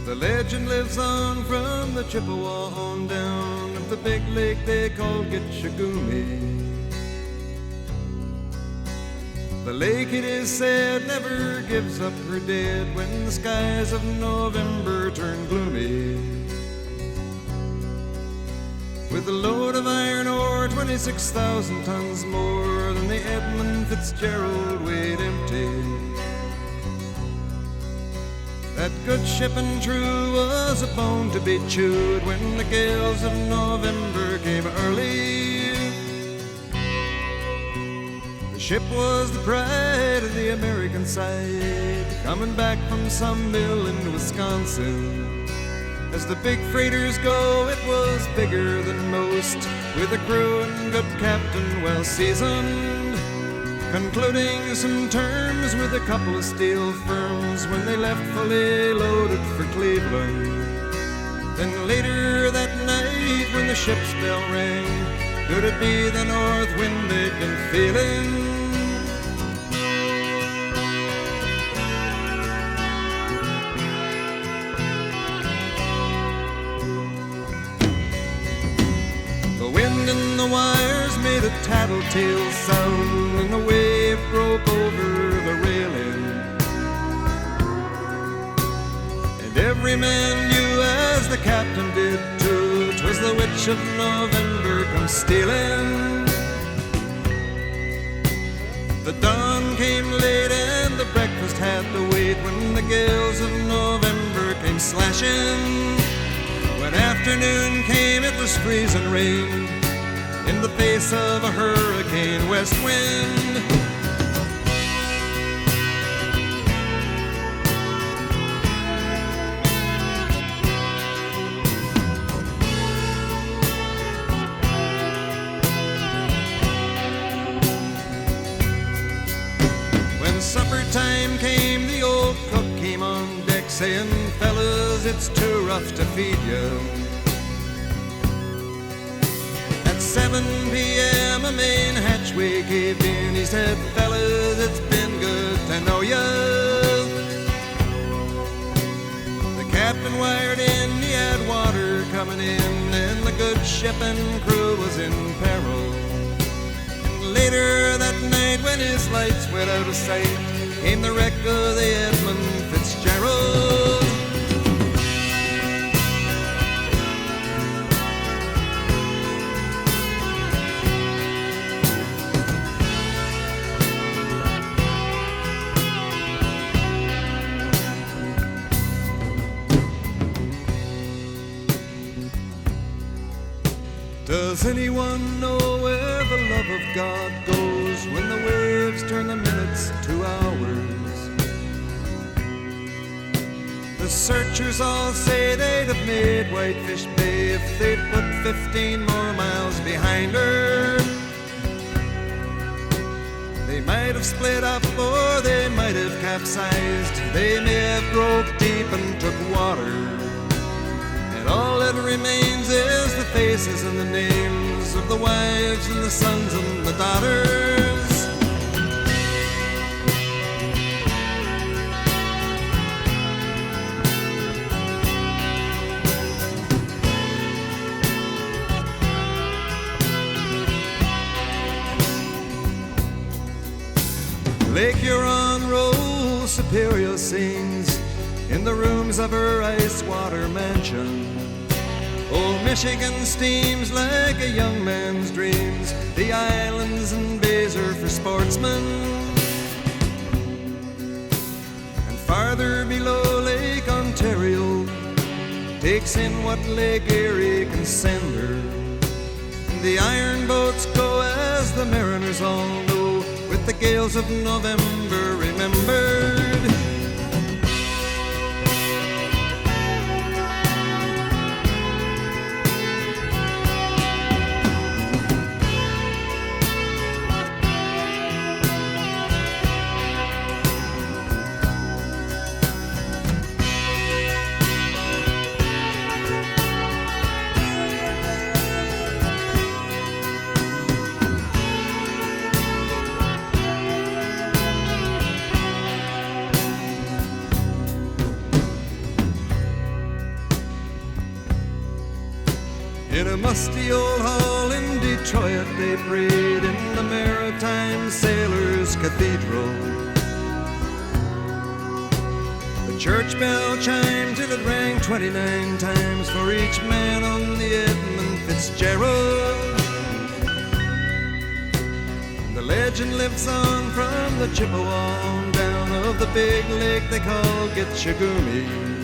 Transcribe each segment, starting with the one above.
The legend lives on from the Chippewa on down of the big lake they call Gitchagumi. The lake, it is said, never gives up her dead when the skies of November turn gloomy. With a load of iron ore, 26,000 tons more than the Edmund Fitzgerald weighed empty. That good ship and true was a bone to be chewed when the gales of November came early. The ship was the pride of the American side, coming back from some mill in Wisconsin. As the big freighters go, it was bigger than most, with a crew and good captain well seasoned, concluding some terms with a couple of steel firms when they left fully loaded for Cleveland. Then later that night when the ship's bell rang, could it be the north wind they'd been feeling? The wind in the wires made a tattletale sound, and the wave broke over the railing. And every man knew, as the captain did too, 'twas the witch of November come stealing. The dawn came late and the breakfast had to wait when the gales of November came slashing. When afternoon came, it was freezing rain in the face of a hurricane west wind. When supper time came, the old cook came on deck saying, "Fellas, it's too rough to feed you." At 7 p.m. a main hatchway caved in. He said, "Fellas, it's been good to know ya." The captain wired in, he had water coming in, and the good ship and crew was in peril. And later that night, when his lights went out of sight, came the wreck of the Edmund Fitzgerald. Does anyone know where the love of God goes when the waves turn the minutes to hours? The searchers all say they'd have made Whitefish Bay if they'd put 15 more miles behind her. They might have split up or they might have capsized. They may have broke deep and took water. All that remains is the faces and the names of the wives and the sons and the daughters. Lake Huron rolls Superior sings in the rooms of her ice water mansion. Old Michigan steams like a young man's dreams. The islands and bays are for sportsmen. And farther below, Lake Ontario takes in what Lake Erie can send her. And the iron boats go, as the mariners all know, with the gales of November remembered. In a musty old hall in Detroit, they prayed in the Maritime Sailors' Cathedral. The church bell chimed till it rang 29 times for each man on the Edmund Fitzgerald. The legend lives on from the Chippewa on down of the big lake they call Gitchagumi.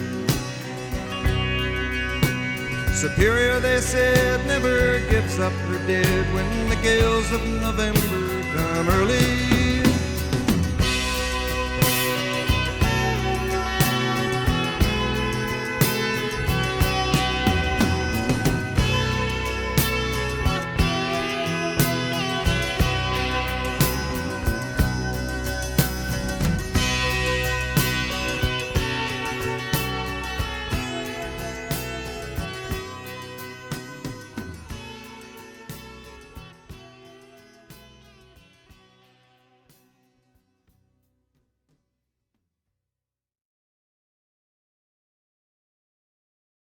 Superior, they said, never gives up her dead when the gales of November come early.